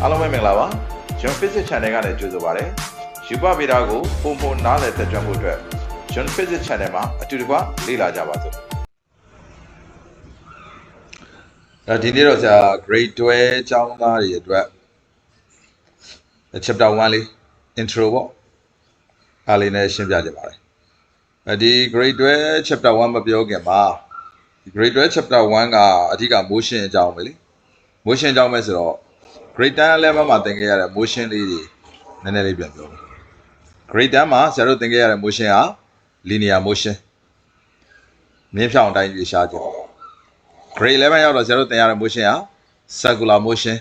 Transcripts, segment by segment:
အားလုံးပဲမင်္ဂလာပါကျွန် Physics Channel ကနေကြိုဆိုပါရစေယူပဗေဒကိုပုံပုံနားလည်သက်ကြွမှုအတွက်ကျွန် Physics Channel မှာအတူတကွလေ့လာကြပါစို့ဒီနေ့တော့ဆရာ Grade 12ကျောင်းသားတွေအတွက် Chapter 1လေး Intro ပေါ့အားလေးနဲ့ရှင်းပြကြပါမယ်ဒီ Grade 12 Chapter 1မပြောခင်မှာဒီ Grade 12 Chapter 1ကအဓိက motion အကြောင်းပဲလေ motion အကြောင်းပဲဆိုတော့Grade 10 level မှာသင်ခဲ့ရတဲ့ motion လေးတွေနည်းနည်းလေးပြန်ပြောမယ် Grade 10မှာဆရာတို့သင်ခဲ့ရတဲ့ motion က linear motion မြင်းဖြောင်တိုင်းရွေ့ရှားခြင်း Grade 11ရောက်တော့ဆရာတို့သင်ရတဲ့ motion က circular motion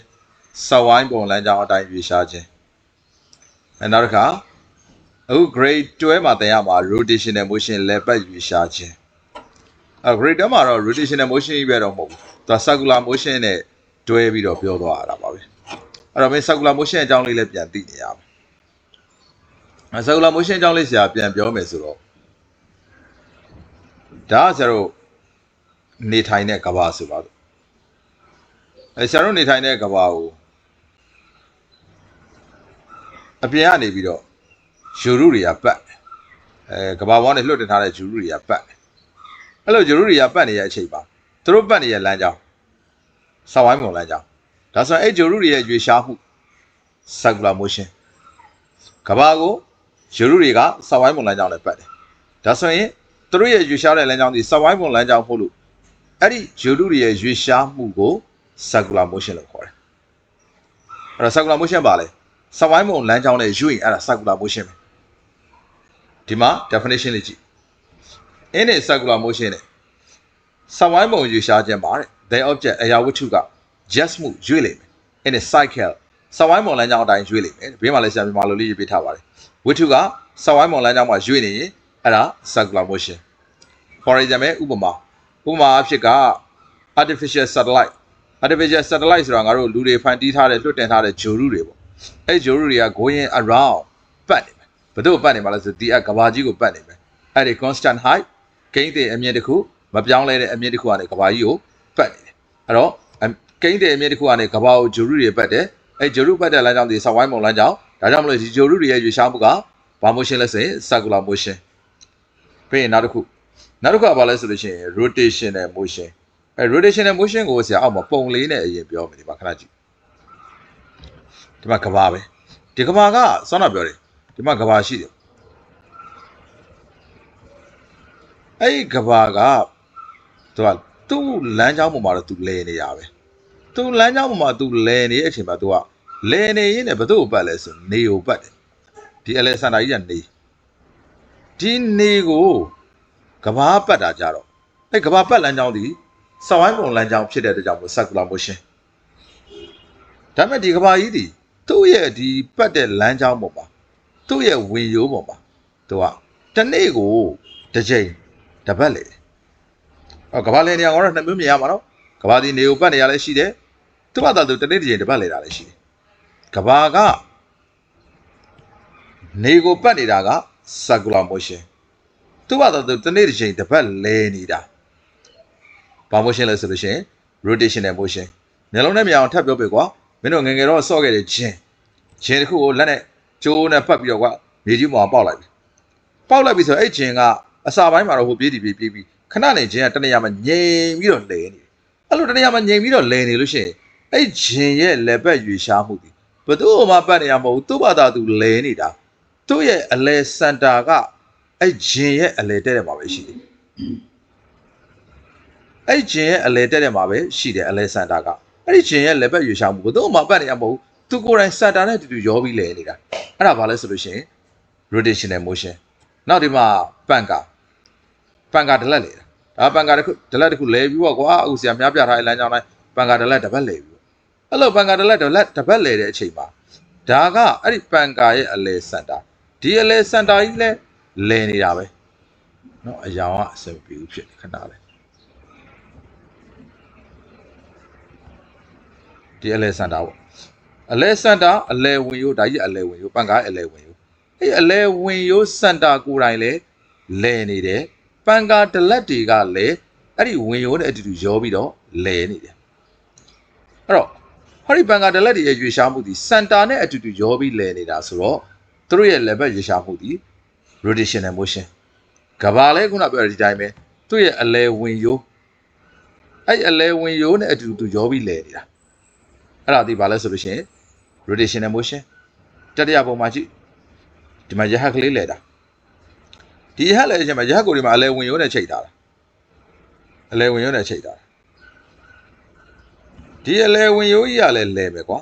စက်ဝိုင်းပုံလမ်းကြောင်းအတိုင်းရွေ့ရှားခြင်းနောက်တစ်ခါအခု Grade 12မှာသင်ရမှာ rotational motion လက်ပတ်ရွေ့ရှားခြင်းGrade 10မှာတော့ rotational motion ကြီးပဲတော့မဟုတ်ဘူးသူက circular motion နဲ့တွဲပြီးတော့ပြောသွားတာပါပဲအဲ့တော့မင်း circular motion အကြောင်းလေးလည်းပြန်သိနေရမယ် circular motion အကြောင်းလေးဆရာပြန်ပြောမယ်ဆိုတော့ဒါကဆရာတို့နေထိုင်တဲ့ကမ္ဘာဆိုပါတော့ဆရာတို့နေထိုင်တဲ့ကမ္ဘာကိုအပြင်ကနေပြီးတော့ဂျိုရုတွေကပတ်ကမ္ဘာပေါ်ကနေလွှတ်တင်ထားတဲ့ဂျိုရုတွေကပတ်အဲ့လိုဂျိုရုတွေကပတ်နေတဲ့အချိန်မှာသူတို့ပတ်နေတဲ့လမ်းကြောင်းစဝိုင်းပုံလမ်းကြောင်းဒါဆိုရင်အဲ့ဂျိုရုတွေရဲ့ရွေ့ရှားမှု circular motion ကမ္ဘာကိုဂျိုရုတွေကစဝိုင်းပုံလမ်းကြောင်းနဲ့ပတ်တယ်ဒါဆိုရင်သူတို့ရဲ့ရွေ့ရှားတဲ့လမ်းကြောင်းဒီစဝိုင်းပုံလမ်းကြောင်းဖို့လို့အဲ့ဒီဂျိုရုတွေရဲ့ရွေ့ရှားမှုကို circular motion လို့ခေါ်တယ်အဲ့တော့ circular motion ပါလေစဝိုင်းပုံလမ်းကြောင်းနဲ့ရွေ့အဲ့ဒါ circular motion ပဲဒီမှာ definition လေးကြည့် in a circular motion နဲ့စဝိုင်းပုံရွေ့ရှားခြင်းပါတဲ့ the object အရာဝတ္ထုက just မှုရွေ့လိမ့်မယ် in a cycle စဝိုင်းပုံလမ်းကြောင်းအတိုင်းရွေ့လိမ့်မယ်ဘေးမှာလည်းဆရာမြန်မာလိုလေးရေးပေးထားပါတယ်ဝတ္ထုကစဝိုင်းပုံလမ်းကြောင်းမှာရွေ့နေရင်အဲ့ဒါ circular motion for example ဥပမာအဖြစ်က artificial satellite ဆိုတာငါတို့လူတွေဖန်တီးထားတဲ့လွှတ်တင်ထားတဲ့ဂျိုရုတွေပေါ့အဲ့ဂျိုရုတွေက going around ပတ်နေမယ်ဘယ်သူ့ပတ်နေမှာလဲဆိုဒီကဘာကြီးကိုပတ်နေမယ်အဲ့ဒီ constant height ကိန်းတဲ့အမြင့်တစ်ခုမပြောင်းလဲတဲ့အမြင့်တစ်ခုကနေကဘာကြီးကိုပတ်နေတယ်အဲ့တော့ကိန်းတဲ့အမြင့်တစ်ခုကနေကဘာကိုဂျိုရုတွေပတ်တယ်အဲ့ဂျိုရုပတ်တဲ့လမ်းကြောင်းဒီစဝိုင်းပုံလမ်းကြောင်းဒါကြောင့်မလို့ဒီဂျိုရုတွေရဲ့ရွေ့ရှားမှုကဘာ motion လဲဆိုရင် circular motion ပြီးရင်နောက်တစ်ခုကဘာလဲဆိုလို့ရှိရင် rotational motion အဲ rotational motion ကိုဆရာအောက်မှာပုံလေးနဲ့အရင်ပြောမယ်ဒီမှာခဏကြည့်ဒီမှာကဘာပဲဒီကဘာကစောနာပြောတယ်ဒီမှာကဘာရှိတယ်အဲ့ဒီကဘာကသူ့လမ်းကြောင်းပေါ်မှာတော့သူလဲနေရပဲသူလမ်းကြောင်းပေါ်မှာသူလဲနေတဲ့အချိန်မှာသူကလဲနေရင်းနဲ့ဘယ်သူ့ကိုပတ်လဲဆိုနေကိုပတ်တယ်ဒီအလဲစန္ဒာကြီးကနေဒီနေကိုကဘာပတ်တာကြတော့အဲ့ကဘာပတ်လမ်းကြောင်းဒီစဝိုင်းပုံလမ်းကြောင်းဖြစ်တဲ့အတွက်ကြောင့် circular motion ဒါပေမဲ့ဒီကဘာကြီးဒီသူ့ရဲ့ဒီပတ်တဲ့လမ်းကြောင်းပေါ်မှာသူ့ရဲ့ဝင်ရိုးပေါ်မှာသူကတစ်နေ့ကိုတစ်ချိန်တစ်ပတ်လေကဘာလဲနေရာကတော့နှစ်မျိုးမြင်ရမှာနော်ကဘာဒီနေကိုပတ်နေရလဲရှိတယ်သူ့ဘာသာသူတစ်နေ့တစ်ချိန်တစ်ပတ်လေတာလည်းရှိတယ်ကဘာကနေကိုပတ်နေတာက circular motion သူ့ဘာသာသူတစ်နေ့တစ်ချိန်တစ်ပတ်လဲနေတာဘာ motion လဲဆိုလို့ရှိရင် rotational motion မျိုးလုံးနဲ့မြအောင်ထပ်ပြောပေးကွာမင်းတို့ငယ်ငယ်တော့ဆော့ခဲ့တဲ့ဂျင်းတစ်ခုကိုလက်နဲ့ကျိုးနဲ့ပတ်ပြီးတော့ကွာမြေကြီးပေါ်ပေါက်လိုက်ပြီဆိုအဲ့ဂျင်းကအစာပိုင်းမှာတော့ဟိုပြေးပြီးခဏနေဂျင်းကတနေရာမှာငြိမ်ပြီးတော့လဲနေအဲ့လိုတနေရာမှာငြိမ်ပြီးတော့လဲနေလို့ရှိရင်အဲ့ဂျင်းရဲ့လက်ပတ်ရွေ့ရှားမှုဒီဘယ်သူ့မှပတ်နေရမဟုတ်သူ့ဘာသာသူလဲနေတာသူ့ရဲ့အလဲစင်တာကအဲ့ဂျင်းရဲ့အလဲတဲ့တယ်မှာပဲရှိတယ်အဲ့ဂျင်းရဲ့အလဲတက်တဲ့မှာပဲရှိတယ်အလဲစန်တာကအဲ့ဒီဂျင်းရဲ့လက်ပတ်ရွေ့ရှားမှုကိုသူ့မှာပတ်နေရမဟုတ်သူကိုယ်တိုင်စန်တာနဲ့တူတူရောပြီးလဲနေတာအဲ့ဒါဘာလဲဆိုလို့ရှိရင် rotational motion နောက်ဒီမှာပန်ကာဒလက်လေဒါပန်ကာဒလက်တစ်ခုလဲပြီးတော့ကွာအခုဆရာများပြထားတဲ့လမ်းကြောင်းတိုင်းပန်ကာဒလက်တစ်ပတ်လဲပြီးအဲ့လိုပန်ကာဒလက်တစ်ပတ်လဲတဲ့အချိန်မှာဒါကအဲ့ဒီပန်ကာရဲ့အလဲစန်တာဒီအလဲစန်တာကြီးလဲနေတာပဲเนาะအယောင်ကအစပ်ပြီးဖြစ်ခဏလဲဒီအလဲစန်တာပေါ့အလဲစန်တာအလဲဝင်ရိုးဒါကြီးအလဲဝင်ရိုးပန်ကားအလဲဝင်ရိုးအဲ့အလဲဝင်ရိုးစန်တာကိုယ်တိုင်လဲနေတယ်ပန်ကားဒလက်တွေကလည်းအဲ့ဒီဝင်ရိုးနဲ့အတူတူရောပြီးတော့လဲနေတယ်အဲ့တော့ ဟောဒီပန်ကာဒလက်တွေရဲ့ရွေရှားမှုဒီစန်တာနဲ့အတူတူရောပြီးလဲနေတာဆိုတော့သူတို့ရဲ့လက်ဘက်ရွေရှားမှုဒီ rotational motion ကဘာလဲခုနပြောတဲ့ဒီတိုင်းပဲသူ့ရဲ့အလဲဝင်ရိုးအဲ့အလဲဝင်ရိုးနဲ့အတူတူရောပြီးလဲနေတာအဲ့ဒါဒီဘာလဲဆိုလို့ရှိရင် rotational motion တတိယပုံမှာကြည့်ဒီမှာရဟတ်ကလေးလဲတာဒီရဟတ်လဲအချိန်မှာရဟတ်ကိုဒီမှာအလဲဝင်ရိုးနဲ့ချိတ်ထားတာအလဲဝင်ရိုးနဲ့ချိတ်ထားတာဒီအလဲဝင်ရိုးကြီးကလည်းလဲပဲကွာ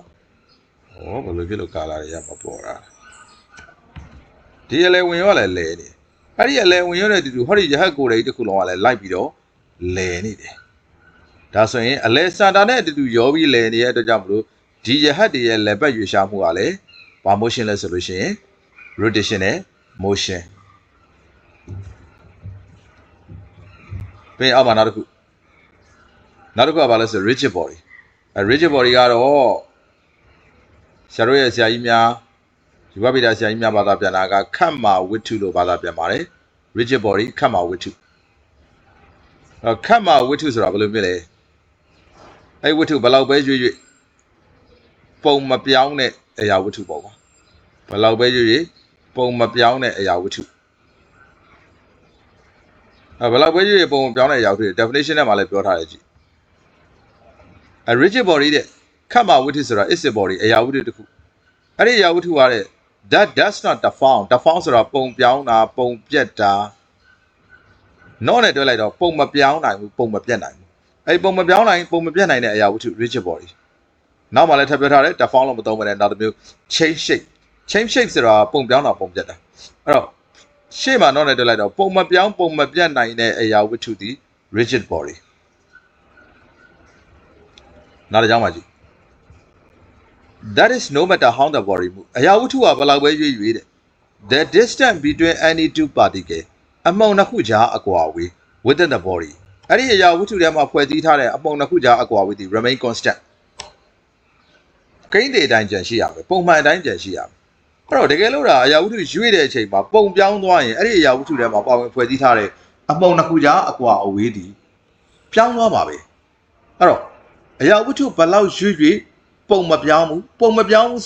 ဟောဘယ်လိုဖြစ်လို့ကာလာတွေရမပေါ်တာဒီအလဲဝင်ရိုးကလည်းလဲနေအဲ့ဒီအလဲဝင်ရိုးနဲ့တူတူဟောဒီရဟတ်ကိုယ်တွေတစ်ခုလုံးကလည်းလိုက်ပြီးတော့လဲနေတယ်ဒါဆိုရင်အလဲစန်တာနဲ့အတူတူရောပြီးလဲနေတဲ့အတွက်ကြောင့်မလို့ဒီရဟတ်တွေရဲ့လက်ပတ်ရွေရှားမှုကလည်းဘာ motion လဲဆိုလို့ရှိရင် rotational motion ပြင်အောက်မှာနောက်တစ်ခုကဘာလဲဆို rigid body rigid body ကတော့ဆရာတို့ရဲ့ဆရာကြီးများဒီဘဗိဒဆရာကြီးများဘာသာပြန်တာကခတ်မာဝိတ္ထုလို့ဘာသာပြန်ပါတယ် rigid body ခတ်မာဝိတ္ထုခတ်မာဝိတ္ထုဆိုတာဘယ်လိုဖြစ်လဲအဲ့ဝိတ္ထုဘယ်လောက်ပဲရွေ့ပုံမပြောင်းတဲ့အရာဝိတ္ထုပေါ့ကွာဘယ်လောက်ပဲရွေ့ပုံမပြောင်းတဲ့အရာဝိတ္ထုဘယ်လောက်ပဲရွေ့ပုံမပြောင်းတဲ့အရာဝိတ္ထု definition နဲ့မှာလည်းပြောထားတယ်ကြည့်rigid body တဲ့ခတ်မာဝိတ္ထုဆိုတာ is a body အရာဝိတ္ထုတစ်ခုအဲ့ဒီအရာဝိတ္ထုကတဲ့ that does not deform ဆိုတာပုံပြောင်းတာပုံပြက်တာ not နဲ့တွဲလိုက်တော့ပုံမပြောင်းနိုင်ဘူးပုံမပြက်နိုင်ဘူးအဲ့ပုံမပြောင်းနိုင်ပုံမပြက်နိုင်တဲ့အရာဝတ္ထု rigid body နောက်မှလည်းထပ်ပြောထားတယ် deform လို့မသုံးဘဲနဲ့နောက်တစ်မျိုး change shape ဆိုတာပုံပြောင်းတာပုံပြက်တာအဲ့တော့ရှေ့မှာ not နဲ့တွဲလိုက်တော့ပုံမပြောင်းပုံမပြက်နိုင်တဲ့အရာဝတ္ထုဒီ rigid body နောက်တစ်ကြောင်းပါကြည့် that is no matter how the body move အရာဝတ္ထုကဘယ်လောက်ပဲရွေ့ရွေ့တဲ့ the distance between any two particles အမှုန်နှစ်ခုကြားအကွာအဝေး within the body အဲ့ဒီအရာဝတ္ထုထဲမှာဖွဲ့စည်းထားတဲ့အမှုန်နှစ်ခုကြားအကွာအဝေးဒီ remain constant ကိန်းတဲ့အတိုင်းကြံရှိရမယ်ပုံမှန်အတိုင်းကြံရှိရမယ်အဲ့တော့တကယ်လို့ဒါအရာဝတ္ထုရွေ့တဲ့အချိန်မှာပုံပြောင်းသွားရင်အဲ့ဒီအရာဝတ္ထုထဲမှာပါဝင်ဖွဲ့စည်းထားတဲ့အမှုန်နှစ်ခုကြားအကွာအဝေးဒီပြောင်းသွားမှာပဲအဲ့တော့အရာဝတ္ထုဘယ်လောက်ရွေ့ပုံမပြောင်းဘူး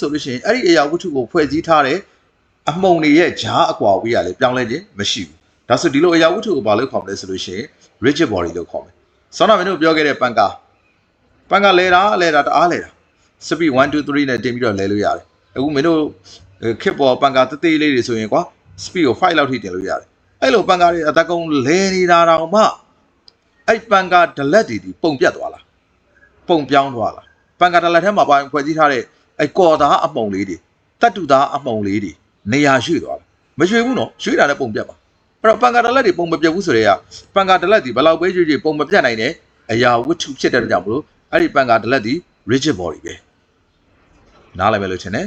ဆိုလို့ရှိရင်အဲ့ဒီအရာဝတ္ထုကိုဖွဲ့စည်းထားတဲ့အမှုန်တွေရဲ့ကြားအကွာအဝေးကလည်းပြောင်းလဲခြင်းမရှိဘူးဒါဆိုဒီလိုအရာဝတ္ထုကိုဘာလို့ခေါ်မလဲဆိုလို့ရှိရင် rigid body လို့ခေါ်မယ်ဆောင်းနာမင်းတို့ပြောခဲ့တဲ့ပန်ကာလဲတာတအားလဲတာ speed 1 2 3နဲ့တင်ပြီးတော့လဲလို့ရတယ်အခုမင်းတို့ခစ်ပေါ်ပန်ကာတသေးလေးတွေဆိုရင်ကွာ speed ကို5လောက်ထိတင်လို့ရတယ်အဲ့လိုပန်ကာတွေအသက်ကုန်လဲနေတာတော့မှအဲ့ပန်ကာဒလက်တွေဒီပုံပြတ်သွားလားပုံပြောင်းသွားလားပန်ကာဒလက်ထဲမှာပါဖွဲ့စည်းထားတဲ့အဲ့ကော်သားအမှုန်လေးတွေတတ်တူသားအမှုန်လေးတွေနေရာရွှေ့သွားလားမရွှေ့ဘူးနော်ရွှေ့တာနဲ့ပုံပြတ်ပါအဲ့တော့ပန်ကာဒလက်တွေပုံမပြတ်ဘူးဆိုတော့ပန်ကာဒလက်ဒီဘယ်လောက်ပဲရွှေ့ပုံမပြတ်နိုင်တဲ့အရာဝတ္ထုဖြစ်တဲ့ကြောင့်မလို့အဲ့ဒီပန်ကာဒလက်ဒီ rigid body ပဲနားလည်မယ်လို့ထင်တယ်